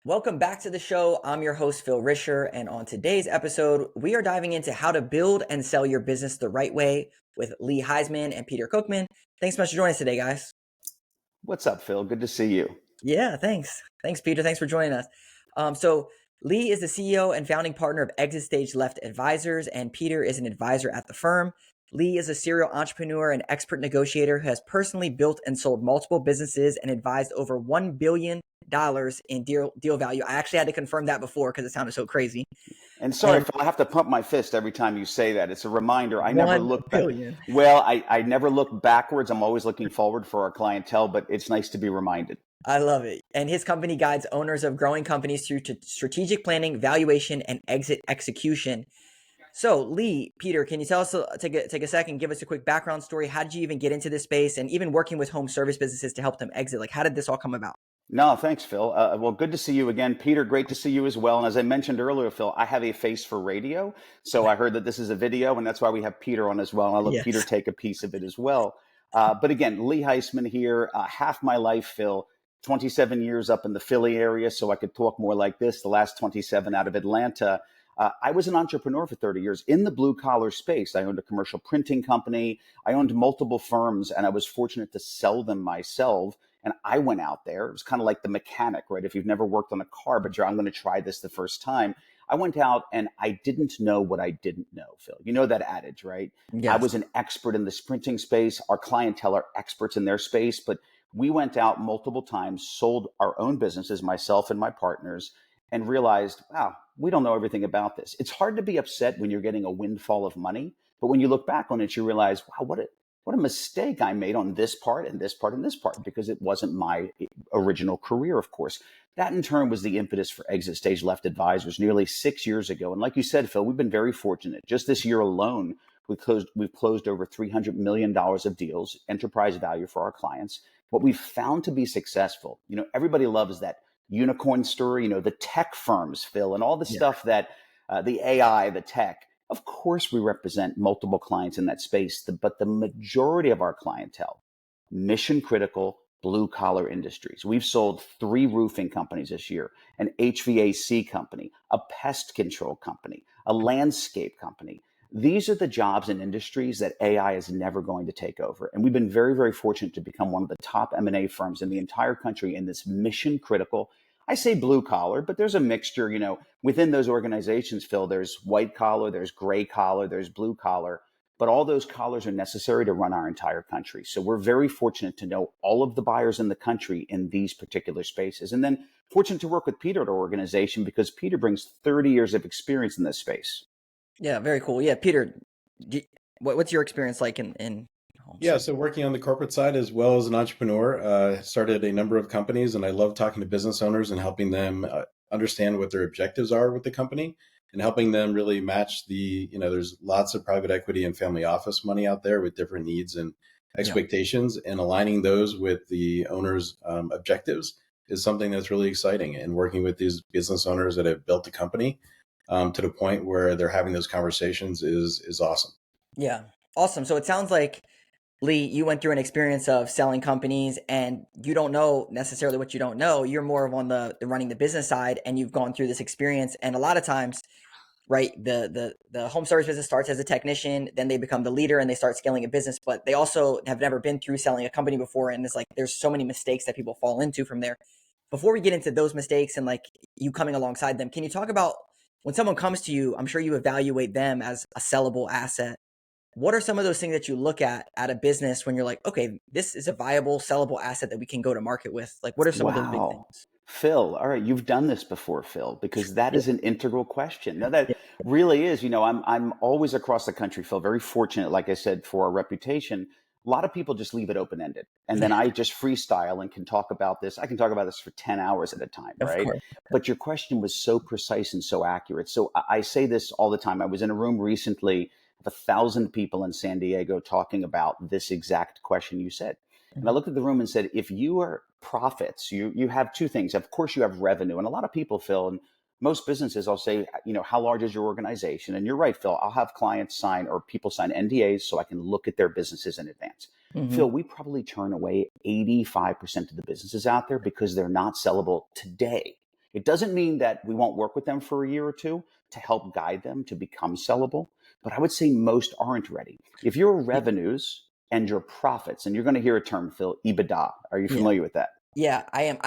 Welcome back to the show. I'm your host, Phil Risher, and on today's episode, we are diving into how to build and sell your business the right way with Lee Heisman and Peter Kochman. Thanks so much for joining us today, guys. What's up, Phil? Good to see you. Yeah, thanks. Thanks, Peter. Thanks for joining us. So Lee is the CEO and founding partner of Exit Stage Left Advisors, and Peter is an advisor at the firm. Lee is a serial entrepreneur and expert negotiator who has personally built and sold multiple businesses and advised over $1 billion in deal value. I actually had to confirm that before because it sounded so crazy. And sorry, And Phil, I have to pump my fist every time you say that. It's a reminder. I never 1 look back. billion. Well, I never look backwards. I'm always looking forward for our clientele, but it's nice to be reminded. I love it. And his company guides owners of growing companies through to strategic planning, valuation, and exit execution. So, Lee, Peter, can you tell us, take a second, give us a quick background story? How did you even get into this space and even working with home service businesses to help them exit? Like, how did this all come about? No, thanks, Phil. Well, good to see you again. Peter, great to see you as well. And as I mentioned earlier, Phil, I have a face for radio. So I heard that this is a video, and that's why we have Peter on as well. And I let Peter Yes. take a piece of it as well. But again, Lee Heisman here, half my life, Phil, 27 years up in the Philly area. So I could talk more like this, the last 27 out of Atlanta. I was an entrepreneur for 30 years in the blue collar space. I owned a commercial printing company. I owned multiple firms, and I was fortunate to sell them myself. And I went out there. It was kind of like the mechanic, right? If you've never worked on a car, but I'm going to try this the first time. I went out and I didn't know what I didn't know, Phil. You know that adage, right? I Yes. was an expert in the sprinting space. Our clientele are experts in their space, but we went out multiple times, sold our own businesses, myself and my partners, and realized, wow, we don't know everything about this. It's hard to be upset when you're getting a windfall of money, but when you look back on it, you realize, wow, what a mistake I made on this part and this part and this part, because it wasn't my original career, of course. That in turn was the impetus for Exit Stage Left Advisors nearly 6 years ago. And like you said, Phil, we've been very fortunate. Just this year alone, we've closed over $300 million of deals, enterprise value for our clients. What we've found to be successful, everybody loves that unicorn story, the tech firms, Phil, and all the Yeah. stuff that the AI, the tech. Of course, we represent multiple clients in that space, but the majority of our clientele, mission critical, blue collar industries. We've sold 3 roofing companies this year, an HVAC company, a pest control company, a landscape company. These are the jobs and industries that AI is never going to take over. And we've been very, very fortunate to become one of the top M&A firms in the entire country in this mission critical. I say blue collar, but there's a mixture, within those organizations, Phil. There's white collar, there's gray collar, there's blue collar, but all those collars are necessary to run our entire country. So we're very fortunate to know all of the buyers in the country in these particular spaces. And then fortunate to work with Peter at our organization because Peter brings 30 years of experience in this space. Yeah, very cool. Yeah, Peter, what's your experience like in home Yeah, service? so working on the corporate side as well as an entrepreneur, started a number of companies, and I love talking to business owners and helping them understand what their objectives are with the company and helping them really match there's lots of private equity and family office money out there with different needs and Yeah. expectations, and aligning those with the owner's objectives is something that's really exciting. And working with these business owners that have built a company to the point where they're having those conversations is awesome. Yeah. Awesome. So it sounds like, Lee, you went through an experience of selling companies and you don't know necessarily what you don't know. You're more of on the running the business side, and you've gone through this experience. And a lot of times, right, the home service business starts as a technician, then they become the leader and they start scaling a business, but they also have never been through selling a company before. And it's like there's so many mistakes that people fall into from there. Before we get into those mistakes and like you coming alongside them, can you talk about when someone comes to you? I'm sure you evaluate them as a sellable asset. What are some of those things that you look at a business when you're like, okay, this is a viable, sellable asset that we can go to market with? Like, what are some of those big Wow. things? Phil, all right, you've done this before, Phil, because that Yeah. is an integral question. No, that Yeah. really is. I'm always across the country, Phil, very fortunate, like I said, for our reputation. A lot of people just leave it open ended. And then Yeah. I just freestyle and can talk about this. I can talk about this for 10 hours at a time, Of right? course. But your question was so precise and so accurate. So I say this all the time. I was in a room recently of 1,000 people in San Diego talking about this exact question you said. And I Mhm. looked at the room and said, if you are profits, you have 2 things. Of course, you have revenue. And a lot of people, Phil, and most businesses, I'll say, how large is your organization? And you're right, Phil, I'll have clients sign or people sign NDAs so I can look at their businesses in advance. Mhm. Phil, we probably turn away 85% of the businesses out there because they're not sellable today. It doesn't mean that we won't work with them for a year or two to help guide them to become sellable, but I would say most aren't ready. If your revenues and your profits, and you're going to hear a term, Phil, EBITDA. Are you familiar with that? Yeah, I am.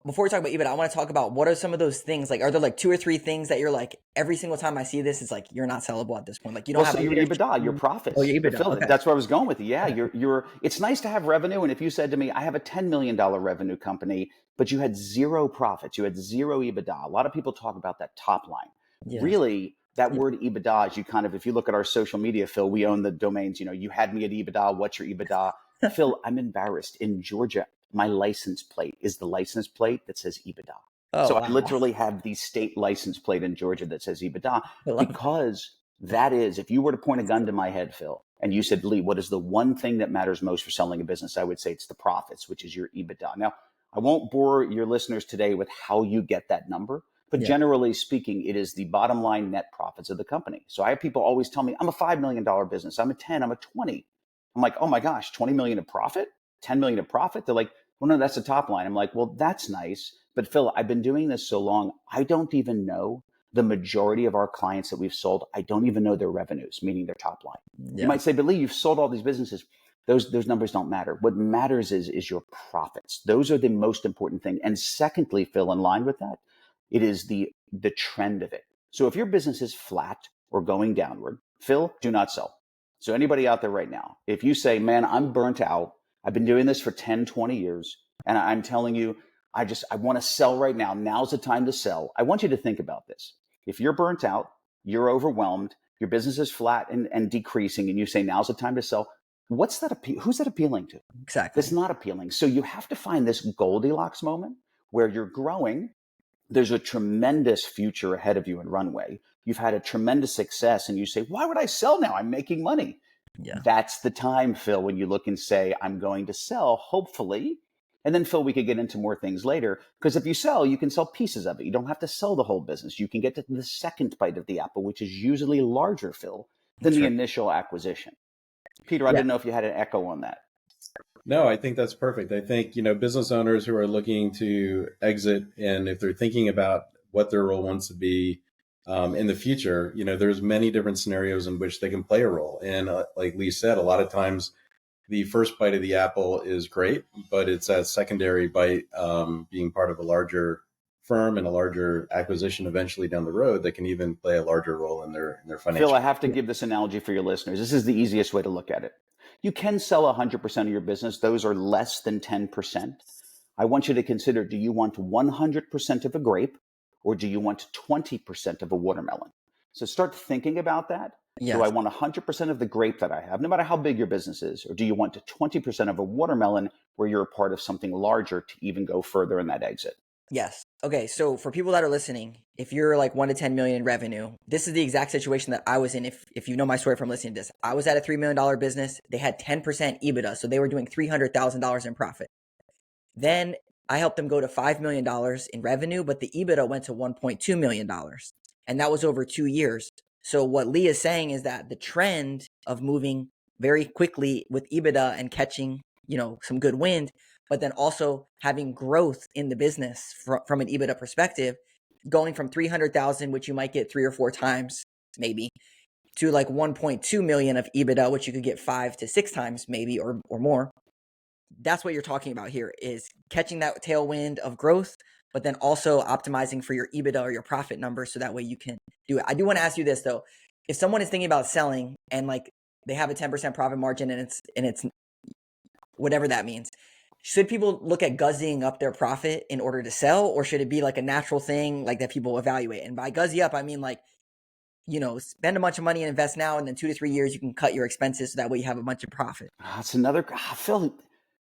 Before we talk about EBITDA, I want to talk about what are some of those things. Like, are there like 2 or 3 things that you're like every single time I see this, it's like you're not sellable at this point. Like you don't Well, have so your EBITDA, your profits. Oh, your EBITDA. Phil, Okay. that's where I was going with you. Yeah, you're. It's nice to have revenue, and if you said to me, "I have a $10 million revenue company," but you had zero profits, you had zero EBITDA. A lot of people talk about that top line. Yes. Really, that word EBITDA is you kind of. If you look at our social media, Phil, we own the domains. You know, you had me at EBITDA. What's your EBITDA? Phil, I'm embarrassed. In Georgia, my license plate is the license plate that says EBITDA. Oh So I wow. literally have the state license plate in Georgia that says EBITDA I love it. because that is, if you were to point a gun to my head, Phil, and you said, Lee, what is the one thing that matters most for selling a business? I would say it's the profits, which is your EBITDA. Now, I won't bore your listeners today with how you get that number, but Yeah. generally speaking, it is the bottom line net profits of the company. So I have people always tell me, I'm a $5 million business. I'm a 10, I'm a 20. I'm like, oh my gosh, 20 million of profit, 10 million of profit. They're like, well, no, that's the top line. I'm like, well, that's nice. But Phil, I've been doing this so long, I don't even know the majority of our clients that we've sold. I don't even know their revenues, meaning their top line. You Yeah. might say, but Lee, you've sold all these businesses. Those numbers don't matter. What matters is your profits. Those are the most important thing. And secondly, Phil, in line with that, it is the trend of it. So if your business is flat or going downward, Phil, do not sell. So anybody out there right now, if you say, man, I'm burnt out, I've been doing this for 10, 20 years, and I'm telling you, I want to sell right now. Now's the time to sell. I want you to think about this. If you're burnt out, you're overwhelmed, your business is flat and decreasing, and you say, now's the time to sell. Who's that appealing to? Exactly. That's not appealing. So you have to find this Goldilocks moment where you're growing. There's a tremendous future ahead of you in runway. You've had a tremendous success, and you say, why would I sell now? I'm making money. Yeah. That's the time, Phil, when you look and say, I'm going to sell, hopefully. And then, Phil, we could get into more things later, because if you sell, you can sell pieces of it. You don't have to sell the whole business. You can get to the second bite of the apple, which is usually larger, Phil, than That's the right. initial acquisition. Peter, I Yeah. didn't know if you had an echo on that. No, I think that's perfect. I think, business owners who are looking to exit, and if they're thinking about what their role wants to be in the future, there's many different scenarios in which they can play a role. And like Lee said, a lot of times the first bite of the apple is great, but it's that secondary bite, being part of a larger firm and a larger acquisition eventually down the road, that can even play a larger role in their Phil, financial. I have to give this analogy for your listeners. This is the easiest way to look at it. You can sell 100% of your business. Those are less than 10%. I want you to consider, do you want 100% of a grape, or do you want 20% of a watermelon? So start thinking about that. Do I Yes. want 100% of the grape that I have, no matter how big your business is? Or do you want 20% of a watermelon where you're a part of something larger to even go further in that exit? Yes. Okay. So for people that are listening, if you're like 1 to 10 million in revenue, this is the exact situation that I was in. If you know my story from listening to this, I was at a $3 million business. They had 10% EBITDA. So they were doing $300,000 in profit. Then I helped them go to $5 million in revenue, but the EBITDA went to $1.2 million. And that was over 2 years. So what Lee is saying is that the trend of moving very quickly with EBITDA and catching, some good wind, but then also having growth in the business from an EBITDA perspective, going from 300,000, which you might get 3 or 4 times, maybe, to like 1.2 million of EBITDA, which you could get 5 to 6 times, maybe, or more. That's what you're talking about here, is catching that tailwind of growth, but then also optimizing for your EBITDA or your profit number, so that way you can do it. I do want to ask you this though. If someone is thinking about selling and like they have a 10% profit margin and it's whatever that means, should people look at guzzying up their profit in order to sell, or should it be like a natural thing like that people evaluate? And by guzzy up, I mean like, spend a bunch of money and invest now, and then 2 to 3 years you can cut your expenses so that way you have a bunch of profit. That's another, Phil,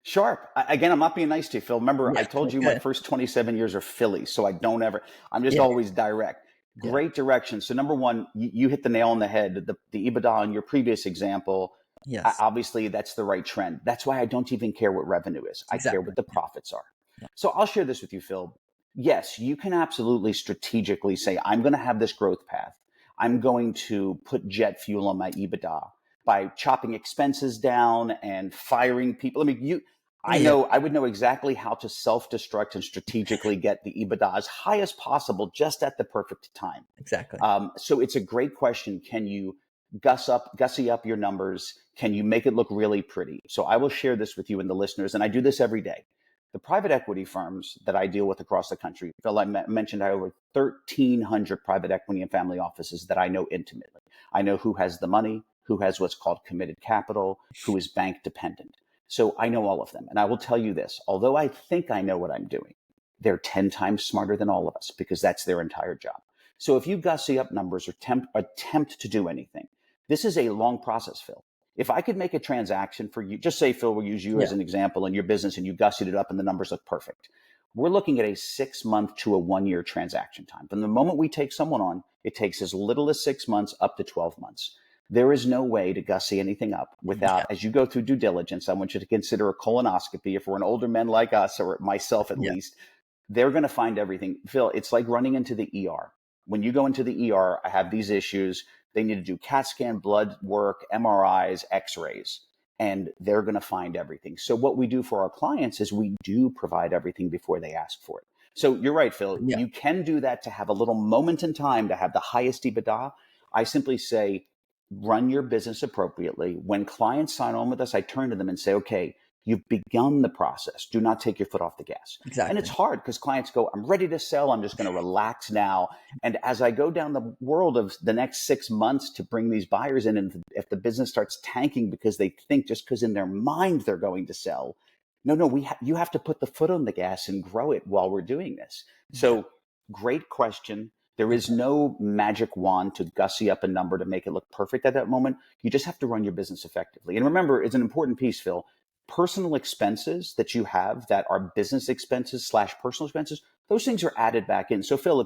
sharp. Again, I'm not being nice to you, Phil. Remember, Yeah, I told that's you my good. first 27 years are Philly, so I'm just Yeah, always direct. yeah, Great direction. So number one, you hit the nail on the head. The EBITDA in your previous example, yes, obviously that's the right trend. That's why I don't even care what revenue is. I care exactly. what the profits are. Yeah, So I'll share this with you, Phil. Yes, you can absolutely strategically say, I'm going to have this growth path. I'm going to put jet fuel on my EBITDA by chopping expenses down and firing people. I mean, Yeah, I would know exactly how to self-destruct and strategically get the EBITDA as high as possible just at the perfect time. exactly. So it's a great question. Can you gussy up your numbers? Can you make it look really pretty? So I will share this with you and the listeners, and I do this every day. The private equity firms that I deal with across the country, Phil, I mentioned I have over 1,300 private equity and family offices that I know intimately. I know who has the money, who has what's called committed capital, who is bank dependent. So I know all of them. And I will tell you this, although I think I know what I'm doing, they're 10 times smarter than all of us because that's their entire job. So if you gussy up numbers or attempt to do anything, this is a long process, Phil. If I could make a transaction for you, just say, Phil, we'll use you Yeah, as an example in your business and you gussied it up and the numbers look perfect. We're looking at a 6-month to a 1-year transaction time. From the moment we take someone on, it takes as little as 6 months up to 12 months. There is no way to gussy anything up without, yeah, as you go through due diligence, I want you to consider a colonoscopy. If we're an older men like us, or myself at yeah, least, they're going to find everything. Phil, it's like running into the ER. When you go into the ER, I have these issues. They need to do CAT scan, blood work, MRIs, x-rays, and they're going to find everything. So what we do for our clients is we do provide everything before they ask for it. So you're right, Phil. yeah, You can do that to have a little moment in time to have the highest EBITDA. I simply say, run your business appropriately. When clients sign on with us, I turn to them and say, okay, you've begun the process. Do not take your foot off the gas. And it's exactly. hard because clients go, I'm ready to sell. I'm just going to relax now. And as I go down the world of the next 6 months to bring these buyers in, and if the business starts tanking because they think just because in their mind they're going to sell, no, you have to put the foot on the gas and grow it while we're doing this. Yeah, So great question. There is no magic wand to gussy up a number to make it look perfect at that moment. You just have to run your business effectively. And remember, it's an important piece, Phil. Personal expenses that you have that are business expenses / personal expenses, those things are added back in. So Phil,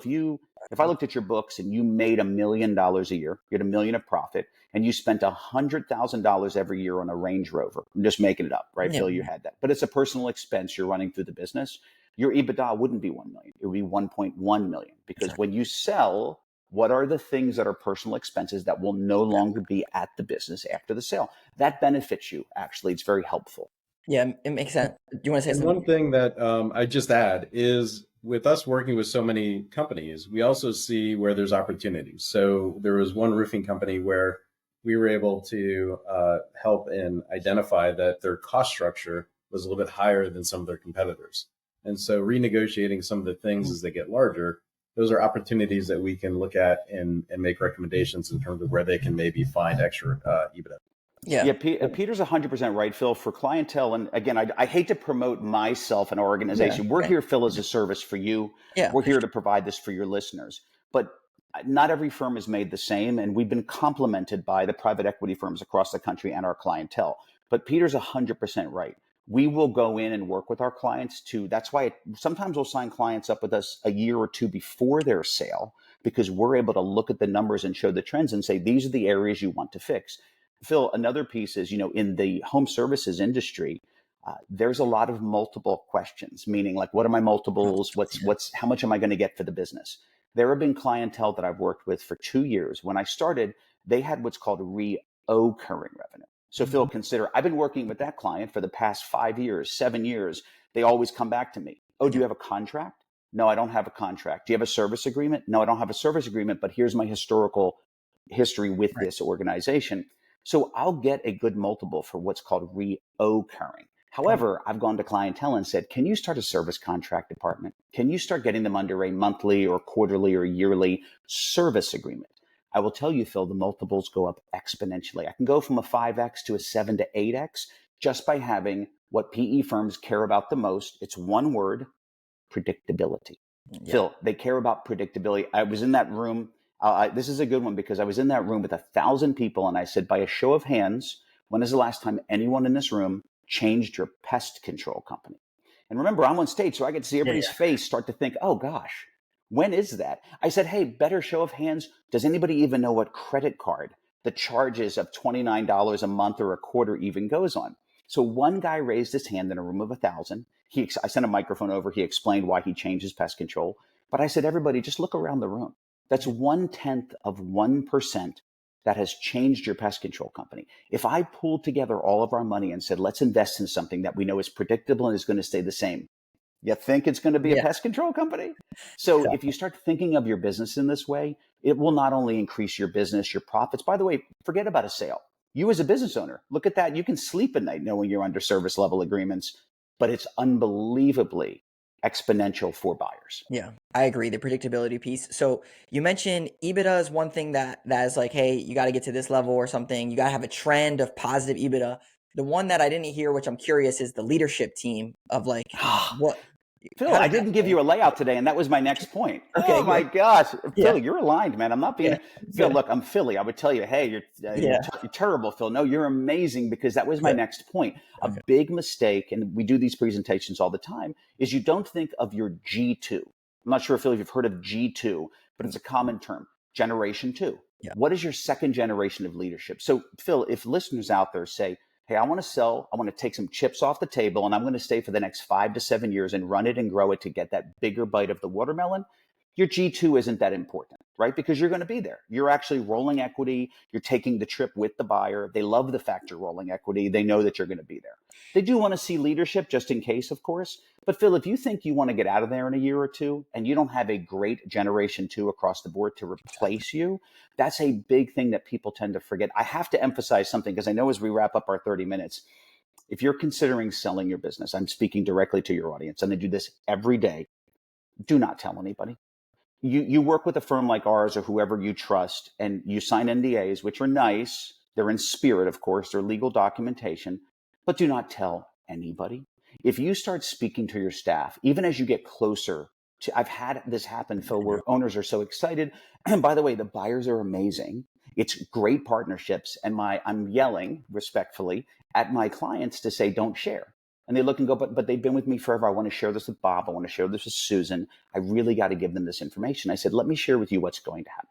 if I looked at your books and you made $1 million a year, you had $1 million of profit, and you spent $100,000 every year on a Range Rover, I'm just making it up, right? yeah, Phil, you had that, but it's a personal expense you're running through the business. Your EBITDA wouldn't be 1 million. It would be 1.1 million because exactly. when you sell, what are the things that are personal expenses that will no longer be at the business after the sale? That benefits you. Actually, it's very helpful. Yeah, it makes sense. Do you want to say And one something? thing that I just add is with us working with so many companies, we also see where there's opportunities. So there was one roofing company where we were able to help and identify that their cost structure was a little bit higher than some of their competitors. And so renegotiating some of the things Mhm. as they get larger, those are opportunities that we can look at and make recommendations in terms of where they can maybe find extra EBITDA. Yeah, Yeah, Peter's 100% right, Phil. For clientele, and again, I hate to promote myself and our yeah, organization. We're okay. here, Phil, as a service for you. Yeah, We're for here sure. to provide this for your listeners. But not every firm is made the same, and we've been complemented by the private equity firms across the country and our clientele. But Peter's 100% right. We will go in and work with our clients too. That's why sometimes we'll sign clients up with us a year or two before their sale because we're able to look at the numbers and show the trends and say, these are the areas you want to fix. Phil, another piece is, in the home services industry, there's a lot of multiple questions, meaning like, what are my multiples? Yeah, How much am I going to get for the business? There have been clientele that I've worked with for 2 years. When I started, they had what's called reoccurring revenue. So Phil, mhm, consider I've been working with that client for the past 5 years, 7 years. They always come back to me. Oh, do yeah, you have a contract? No, I don't have a contract. Do you have a service agreement? No, I don't have a service agreement, but here's my historical history with right. this organization. So I'll get a good multiple for what's called reoccurring. Mhm. However, I've gone to clientele and said, can you start a service contract department? Can you start getting them under a monthly or quarterly or yearly service agreement? I will tell you, Phil, the multiples go up exponentially. I can go from a 5x to a 7 to 8x just by having what PE firms care about the most. It's one word: predictability. Yeah, Phil, they care about predictability. I was in that room. This is a good one because I was in that room with 1,000 people and I said, by a show of hands, when is the last time anyone in this room changed your pest control company? And remember, I'm on stage, so I get to see yeah, everybody's face start to think, oh gosh, when is that? I said, hey, better show of hands. Does anybody even know what credit card the charges of $29 a month or a quarter even goes on? So one guy raised his hand in a room of 1,000. I sent a microphone over. He explained why he changed his pest control. But I said, everybody, just look around the room. That's yeah, 1/10 of 1% that has changed your pest control company. If I pulled together all of our money and said, let's invest in something that we know is predictable and is going to stay the same, you think it's going to be a Yeah. pest control company? So Yeah. if you start thinking of your business in this way, it will not only increase your business, your profits. By the way, forget about a sale. You as a business owner, look at that. You can sleep at night knowing you're under service level agreements, but it's unbelievably exponential for buyers. Yeah, I agree. The predictability piece. So you mentioned EBITDA is one thing that is like, hey, you got to get to this level or something. You got to have a trend of positive EBITDA. The one that I didn't hear, which I'm curious, is the leadership team of like what. Phil, How I does that didn't give play? you a layout today, and that was my next point. Okay, Oh my good. gosh, Yeah, Phil, you're aligned, man. I'm not being yeah, Phil. good. Look, I'm Philly. I would tell you, hey, Yeah. you're terrible, Phil. No, you're amazing, because that was my Good. next point. A Okay. big mistake, and we do these presentations all the time, is you don't think of your G2. I'm not sure, Phil, if you've heard of G2, but it's a common term, Generation 2. Yeah. What is your second generation of leadership? So, Phil, if listeners out there say, hey, I want to take some chips off the table, and I'm going to stay for the next 5 to 7 years and run it and grow it to get that bigger bite of the watermelon, your G2 isn't that important, right? Because you're going to be there. You're actually rolling equity. You're taking the trip with the buyer. They love the fact you're rolling equity. They know that you're going to be there. They do want to see leadership just in case, of course. But Phil, if you think you want to get out of there in a year or two and you don't have a great generation 2 across the board to replace you, that's a big thing that people tend to forget. I have to emphasize something, because I know as we wrap up our 30 minutes, if you're considering selling your business, I'm speaking directly to your audience, and I do this every day. Do not tell anybody. You work with a firm like ours or whoever you trust, and you sign NDAs, which are nice. They're in spirit, of course, they're legal documentation, but do not tell anybody. If you start speaking to your staff, even as you get closer to, I've had this happen, Phil, where owners are so excited. And by the way, the buyers are amazing. It's great partnerships. And I'm yelling respectfully at my clients to say, don't share. And they look and go, but they've been with me forever. I want to share this with Bob. I want to share this with Susan. I really got to give them this information. I said, let me share with you what's going to happen.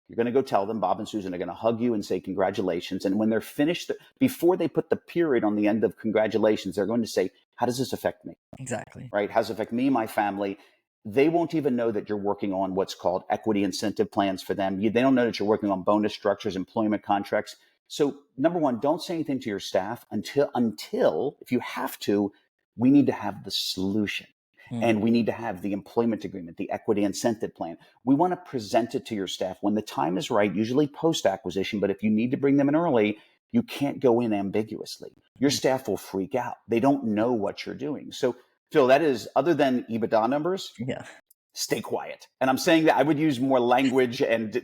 You're going to go tell them, Bob and Susan are going to hug you and say congratulations. And when they're finished, before they put the period on the end of congratulations, they're going to say, how does this affect me? Exactly. Right? How does it affect me, my family? They won't even know that you're working on what's called equity incentive plans for them. They don't know that you're working on bonus structures, employment contracts. So number one, don't say anything to your staff until if you have to, we need to have the solution. And we need to have the employment agreement, the equity incentive plan. We want to present it to your staff when the time is right, usually post-acquisition. But if you need to bring them in early, you can't go in ambiguously. Your staff will freak out. They don't know what you're doing. So, Phil, that is, other than EBITDA numbers, Yeah. stay quiet. And I'm saying that I would use more language, and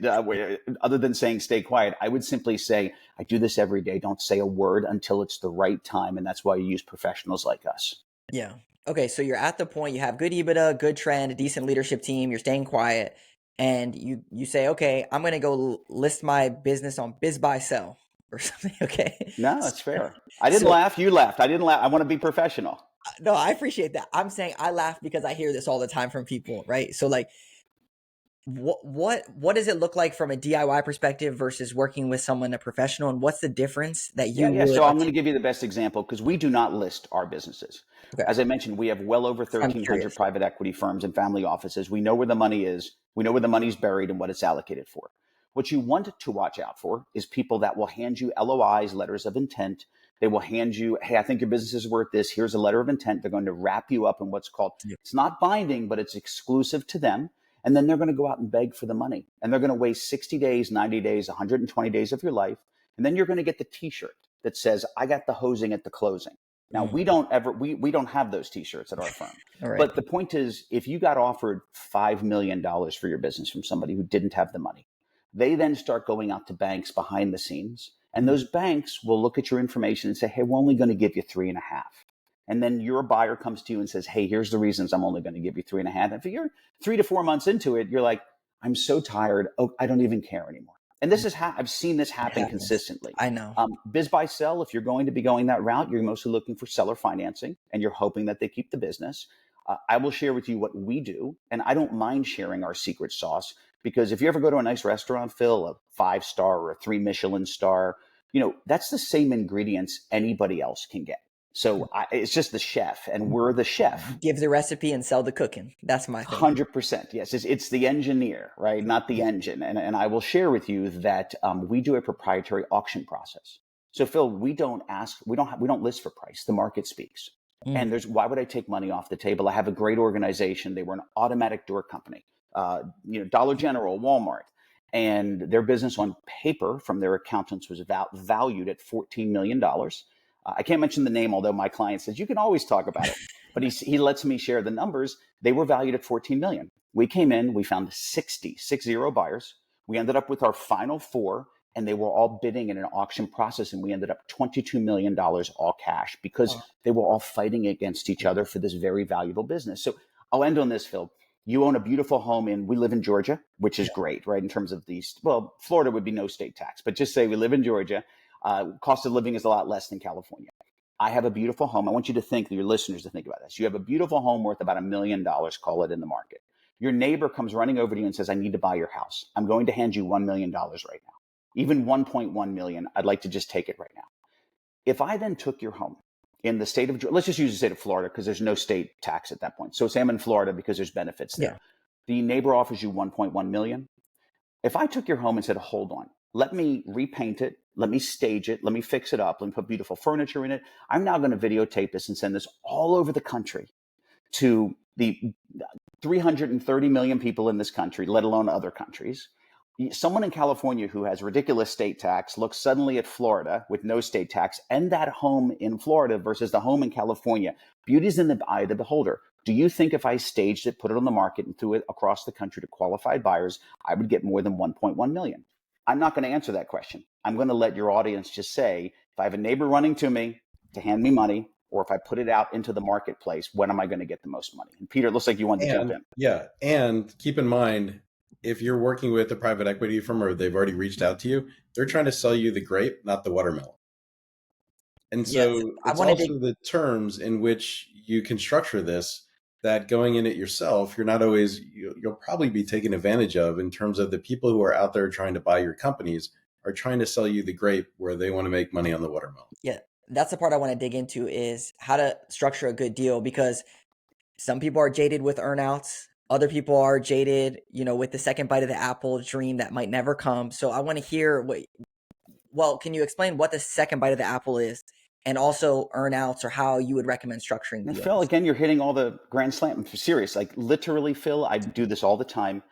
other than saying stay quiet, I would simply say, I do this every day. Don't say a word until it's the right time. And that's why you use professionals like us. Yeah. Okay, so you're at the point you have good EBITDA, good trend, a decent leadership team, you're staying quiet, and you say, "Okay, I'm going to go list my business on Biz Buy Sell or something." Okay? No, that's fair. I didn't So, laugh. You laughed. I didn't laugh. I want to be professional. no, I appreciate that. I'm saying I laugh because I hear this all the time from people, right? So like what does it look like from a DIY perspective versus working with someone, a professional, and what's the difference that Yeah, you yeah. would So I'm going to give you the best example, because we do not list our businesses. Okay. As I mentioned, we have well over I'm 1,300 curious. private equity firms and family offices. We know where the money is. We know where the money's buried and what it's allocated for. What you want to watch out for is people that will hand you LOIs, letters of intent. They will hand you, hey, I think your business is worth this. Here's a letter of intent. They're going to wrap you up in what's called, it's not binding, but it's exclusive to them. And then they're going to go out and beg for the money. And they're going to waste 60 days, 90 days, 120 days of your life. And then you're going to get the t-shirt that says, I got the hosing at the closing. Now, we don't have those t-shirts at our firm. All right. But the point is, if you got offered $5 million for your business from somebody who didn't have the money, they then start going out to banks behind the scenes. And those banks will look at your information and say, hey, we're only going to give you 3.5. And then your buyer comes to you and says, hey, here's the reasons I'm only going to give you 3.5. And if you're 3 to 4 months into it, you're like, I'm so tired. Oh, I don't even care anymore. And this is how I've seen this happen consistently. I know. Biz buy sell, if you're going to be going that route, you're mostly looking for seller financing and you're hoping that they keep the business. I will share with you what we do. And I don't mind sharing our secret sauce, because if you ever go to a nice restaurant, Phil, a 5-star or a 3 Michelin star, that's the same ingredients anybody else can get. So it's just the chef, and we're the chef. Give the recipe and sell the cooking. That's my thing. 100%. Yes. It's the engineer, right? Not the engine. And I will share with you that we do a proprietary auction process. So Phil, we don't list for price. The market speaks. And why would I take money off the table? I have a great organization. They were an automatic door company, Dollar General, Walmart, and their business on paper from their accountants was valued at $14 million. I can't mention the name, although my client says you can always talk about it. But he lets me share the numbers. They were valued at 14 million. We came in, we found 60 buyers. We ended up with our final 4, and they were all bidding in an auction process. And we ended up $22 million all cash because they were all fighting against each other for this very valuable business. So I'll end on this, Phil. You own a beautiful home we live in Georgia, which is great, right? In terms of Florida would be no state tax, but just say we live in Georgia. Cost of living is a lot less than California. I have a beautiful home. I want you to think, your listeners to think about this. You have a beautiful home worth about $1 million, call it, in the market. Your neighbor comes running over to you and says, I need to buy your house. I'm going to hand you $1 million right now. Even 1.1 million. I'd like to just take it right now. If I then took your home in the state of, let's just use the state of Florida because there's no state tax at that point. So say I'm in Florida because there's benefits there. Yeah. The neighbor offers you 1.1 million. If I took your home and said, hold on, let me repaint it, let me stage it, let me fix it up, let me put beautiful furniture in it. I'm now going to videotape this and send this all over the country to the 330 million people in this country, let alone other countries. Someone in California who has ridiculous state tax looks suddenly at Florida with no state tax and that home in Florida versus the home in California. Beauty's in the eye of the beholder. Do you think if I staged it, put it on the market and threw it across the country to qualified buyers, I would get more than 1.1 million? I'm not going to answer that question. I'm going to let your audience just say, if I have a neighbor running to me to hand me money, or if I put it out into the marketplace, when am I going to get the most money? And Peter, it looks like you wanted to jump in. Yeah. And keep in mind, if you're working with a private equity firm or they've already reached out to you, they're trying to sell you the grape, not the watermelon. And so it's also the terms in which you can structure this that going in it yourself, you'll probably be taken advantage of in terms of the people who are out there trying to buy your companies are trying to sell you the grape where they want to make money on the watermelon. Yeah, that's the part I want to dig into is how to structure a good deal, because some people are jaded with earnouts. Other people are jaded, with the second bite of the apple dream that might never come. So I want to hear can you explain what the second bite of the apple is and also earnouts, or how you would recommend structuring deals? Phil, again, you're hitting all the grand slam. I'm serious. Like literally, Phil, I do this all the time.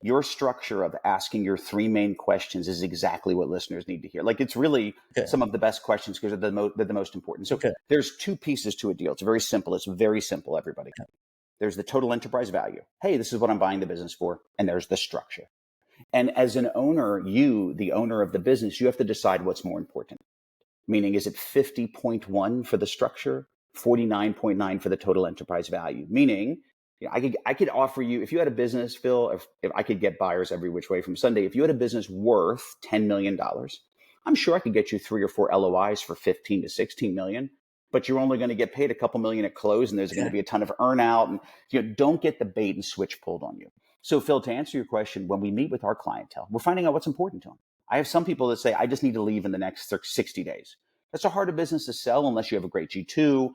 Your structure of asking your 3 main questions is exactly what listeners need to hear. Like it's really some of the best questions because they're the most important. So there's 2 pieces to a deal. It's very simple. Everybody. There's the total enterprise value. Hey, this is what I'm buying the business for. And there's the structure. And as an owner, the owner of the business, you have to decide what's more important. Meaning, is it 50.1 for the structure, 49.9 for the total enterprise value? Meaning, I could offer you, if you had a business, Phil, if I could get buyers every which way from Sunday, if you had a business worth $10 million, I'm sure I could get you 3 or 4 LOIs for 15 to 16 million, but you're only going to get paid a couple million at close, and there's going to be a ton of earnout, and don't get the bait and switch pulled on you. So Phil, to answer your question, when we meet with our clientele, we're finding out what's important to them. I have some people that say, I just need to leave in the next 60 days. That's a harder business to sell unless you have a great G2.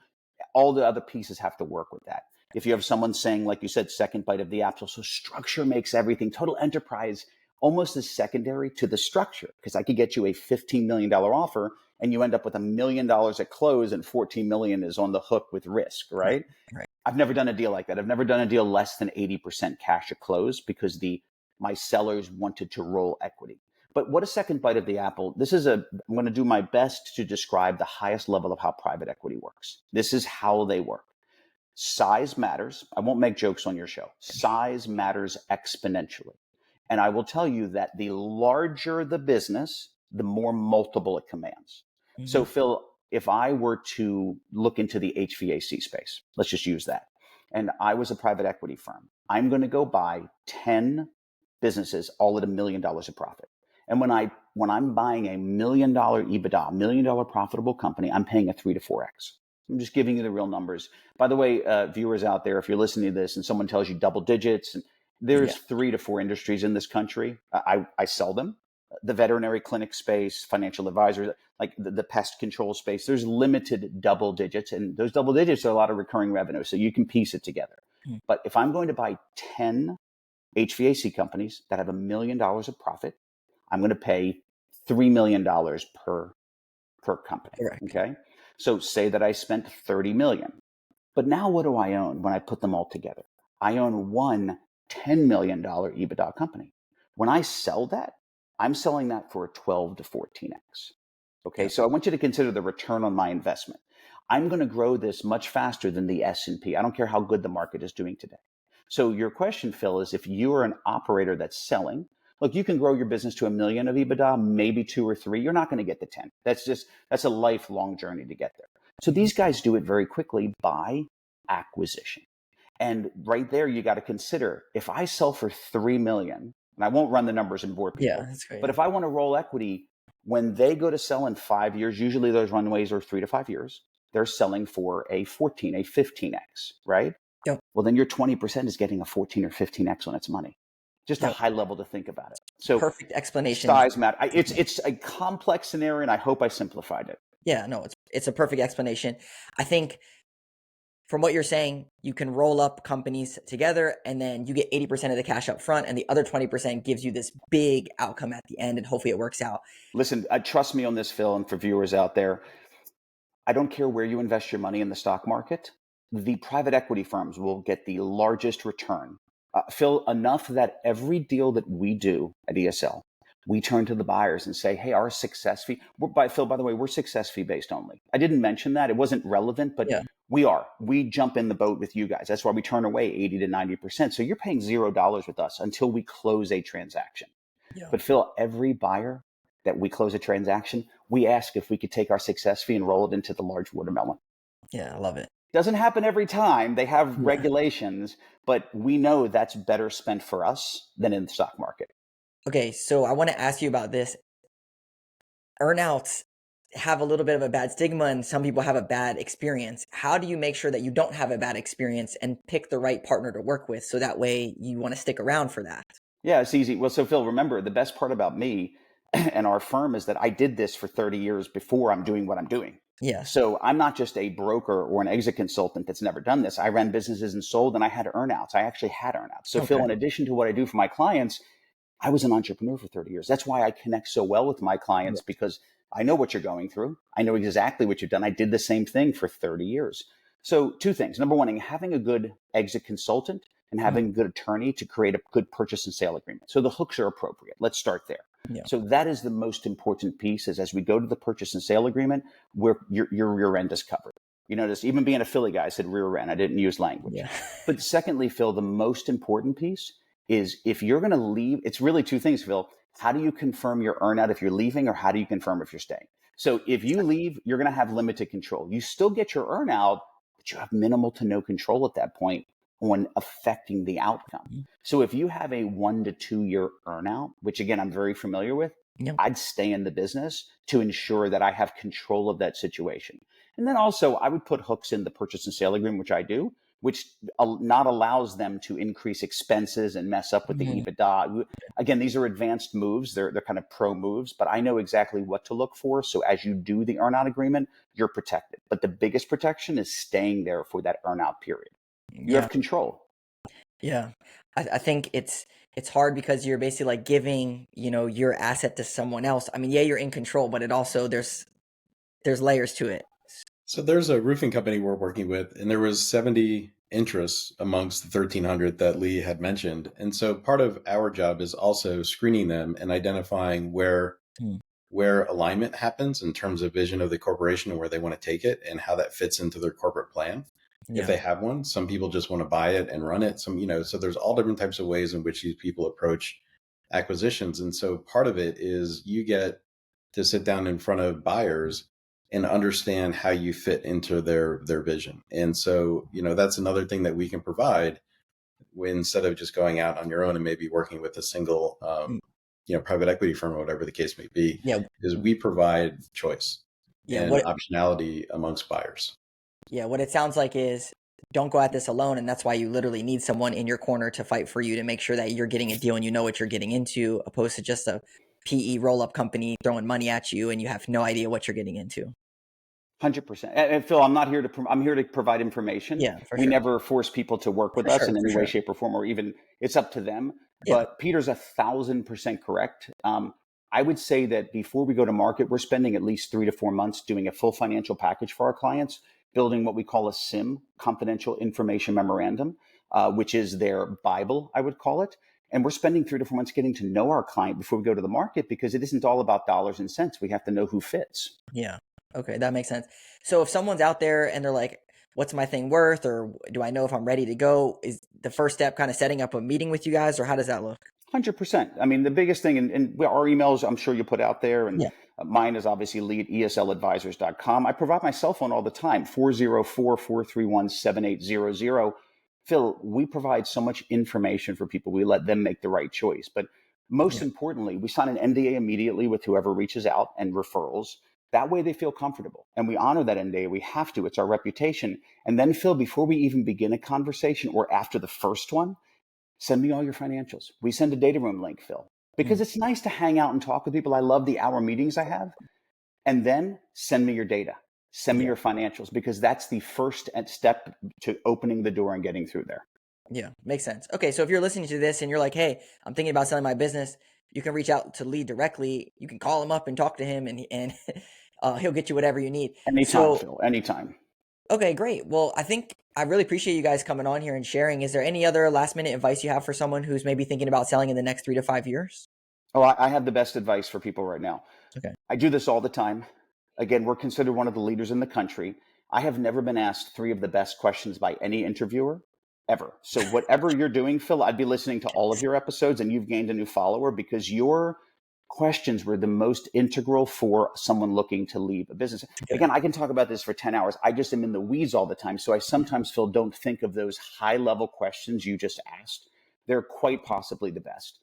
All the other pieces have to work with that. If you have someone saying, like you said, second bite of the apple, so structure makes everything. Total enterprise almost is secondary to the structure, because I could get you a $15 million offer and you end up with $1 million at close and 14 million is on the hook with risk, right? I've never done a deal like that. I've never done a deal less than 80% cash at close because my sellers wanted to roll equity. But what a second bite of the apple. I'm going to do my best to describe the highest level of how private equity works. This is how they work. Size matters. I won't make jokes on your show. Size matters exponentially. And I will tell you that the larger the business, the more multiple it commands. Mm-hmm. So Phil, if I were to look into the HVAC space, let's just use that, and I was a private equity firm, I'm going to go buy 10 businesses all at $1 million of profit. And when I'm buying $1 million EBITDA, $1 million profitable company, I'm paying a 3 to 4x. I'm just giving you the real numbers. By the way, viewers out there, if you're listening to this and someone tells you double digits, and there's 3 to 4 industries in this country, I sell them. the veterinary clinic space, financial advisors, like the pest control space, there's limited double digits, and those double digits are a lot of recurring revenue. So you can piece it together. Mm. But if I'm going to buy 10 HVAC companies that have $1 million of profit, I'm going to pay $3 million per company. Correct. Okay. So say that I spent 30 million. But now what do I own when I put them all together? I own one $10 million EBITDA company. When I sell that, I'm selling that for a 12 to 14x. Okay, Yeah. so I want you to consider the return on my investment. I'm going to grow this much faster than the S&P. I don't care how good the market is doing today. So your question, Phil, is if you are an operator that's selling, look, you can grow your business to $1 million of EBITDA, maybe 2 or 3. You're not going to get to 10. That's a lifelong journey to get there. So these guys do it very quickly by acquisition. And right there, you got to consider if I sell for 3 million, and I won't run the numbers and bore Yeah, people, that's great. but if I want to roll equity, when they go to sell in 5 years, usually those runways are 3 to 5 years, they're selling for a 14, a 15x, right? Yep. Well, then your 20% is getting a 14 or 15x on its money. Just a Yep. high level to think about it. So Perfect explanation. size matter. It's a complex scenario, and I hope I simplified it. Yeah, no, it's a perfect explanation. I think from what you're saying, you can roll up companies together and then you get 80% of the cash up front and the other 20% gives you this big outcome at the end and hopefully it works out. Listen, trust me on this, Phil, and for viewers out there, I don't care where you invest your money in the stock market. The private equity firms will get the largest return. Phil, enough that every deal that we do at ESL, we turn to the buyers and say, hey, our success fee, Phil, by the way, we're success fee based only. I didn't mention that. It wasn't relevant, but Yeah. we are. We jump in the boat with you guys. That's why we turn away 80 to 90%. So you're paying $0 with us until we close a transaction. Yeah. But Phil, every buyer that we close a transaction, we ask if we could take our success fee and roll it into the large watermelon. Yeah, I love it. Doesn't happen every time. They have regulations, but we know that's better spent for us than in the stock market. Okay, so I want to ask you about this. Earnouts have a little bit of a bad stigma and some people have a bad experience. How do you make sure that you don't have a bad experience and pick the right partner to work with so that way you want to stick around for that? Yeah, it's easy. Well, so Phil, remember, the best part about me and our firm is that I did this for 30 years before I'm doing what I'm doing. Yeah. So I'm not just a broker or an exit consultant that's never done this. I ran businesses and sold, and I had earnouts. I actually had earnouts. So Phil, in addition to what I do for my clients, I was an entrepreneur for 30 years. That's why I connect so well with my clients, because I know what you're going through. I know exactly what you've done. I did the same thing for 30 years. So two things. Number one, having a good exit consultant and having a good attorney to create a good purchase and sale agreement. So the hooks are appropriate. Let's start there. Yeah. So that is the most important piece, is as we go to the purchase and sale agreement, where your rear end is covered. You notice, even being a Philly guy, I said rear end. I didn't use language. Yeah. But secondly, Phil, the most important piece is if you're going to leave, it's really two things, Phil. How do you confirm your earnout if you're leaving, or how do you confirm if you're staying? So if you leave, you're going to have limited control. You still get your earnout, but you have minimal to no control at that point on affecting the outcome. So if you have a 1 to 2 year earnout, which again, I'm very familiar with, I'd stay in the business to ensure that I have control of that situation. And then also I would put hooks in the purchase and sale agreement, which I do, which not allows them to increase expenses and mess up with the EBITDA. Again, these are advanced moves. They're kind of pro moves, but I know exactly what to look for. So as you do the earnout agreement, you're protected. But the biggest protection is staying there for that earnout period. You have control. Yeah. I think it's hard because you're basically like giving, your asset to someone else. I mean, yeah, you're in control, but it also there's layers to it. So there's a roofing company we're working with, and there was 70 interests amongst the 1,300 that Lee had mentioned. And so part of our job is also screening them and identifying where alignment happens in terms of vision of the corporation and where they want to take it and how that fits into their corporate plan. If they have one. Some people just want to buy it and run it. Some, so there's all different types of ways in which these people approach acquisitions. And so part of it is you get to sit down in front of buyers and understand how you fit into their vision. And so, that's another thing that we can provide instead of just going out on your own and maybe working with a single, private equity firm or whatever the case may be, is we provide choice and optionality amongst buyers. Yeah, what it sounds like is don't go at this alone, and that's why you literally need someone in your corner to fight for you to make sure that you're getting a deal and you know what you're getting into, opposed to just a PE roll-up company throwing money at you and you have no idea what you're getting into. 100%. And Phil, I'm not here to, I'm here to provide information. Yeah, for We sure. never force people to work with For us sure, in for any way, sure. shape, or form, or even it's up to them. Yeah. But Peter's 1,000% correct. I would say that before we go to market, we're spending at least 3 to 4 months doing a full financial package for our clients, building what we call a SIM, confidential information memorandum, which is their Bible, I would call it. And we're spending 3 to 4 months getting to know our client before we go to the market, because it isn't all about dollars and cents. We have to know who fits. Yeah. Okay, that makes sense. So if someone's out there and they're like, what's my thing worth? Or do I know if I'm ready to go? Is the first step kind of setting up a meeting with you guys, or how does that look? 100%. I mean, the biggest thing, and our emails, I'm sure you put out there, and Yeah. mine is obviously lee@esladvisors.com. I provide my cell phone all the time, 404-431-7800. Phil, we provide so much information for people. We let them make the right choice. But most Yeah. importantly, we sign an NDA immediately with whoever reaches out and referrals. That way they feel comfortable. And we honor that NDA. We have to. It's our reputation. And then, Phil, before we even begin a conversation or after the first one, send me all your financials. We send a data room link, Phil, because Mm. it's nice to hang out and talk with people. I love the hour meetings I have. And then send me your data, send me Yeah. your financials, because that's the first step to opening the door and getting through there. Yeah. Makes sense. Okay. So if you're listening to this and you're like, hey, I'm thinking about selling my business, you can reach out to Lee directly. You can call him up and talk to him, and he'll get you whatever you need. Anytime, So, Phil, anytime. okay, great. Well, I think I really appreciate you guys coming on here and sharing. Is there any other last minute advice you have for someone who's maybe thinking about selling in the next 3 to 5 years? Oh, I have the best advice for people right now. Okay. I do this all the time. Again, we're considered one of the leaders in the country. I have never been asked 3 of the best questions by any interviewer ever. So whatever you're doing, Phil, I'd be listening to all of your episodes, and you've gained a new follower because your questions were the most integral for someone looking to leave a business. Good. Again, I can talk about this for 10 hours. I just am in the weeds all the time. So I sometimes, Phil, don't think of those high level questions you just asked. They're quite possibly the best.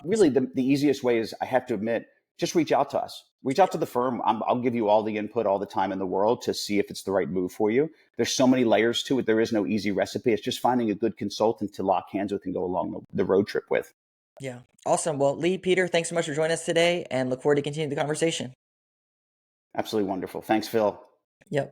Really, the easiest way is, I have to admit, just reach out to us. Reach out to the firm. I'll give you all the input all the time in the world to see if it's the right move for you. There's so many layers to it. There is no easy recipe. It's just finding a good consultant to lock hands with and go along the road trip with. Yeah. Awesome. Well, Lee, Peter, thanks so much for joining us today, and look forward to continuing the conversation. Absolutely wonderful. Thanks, Phil.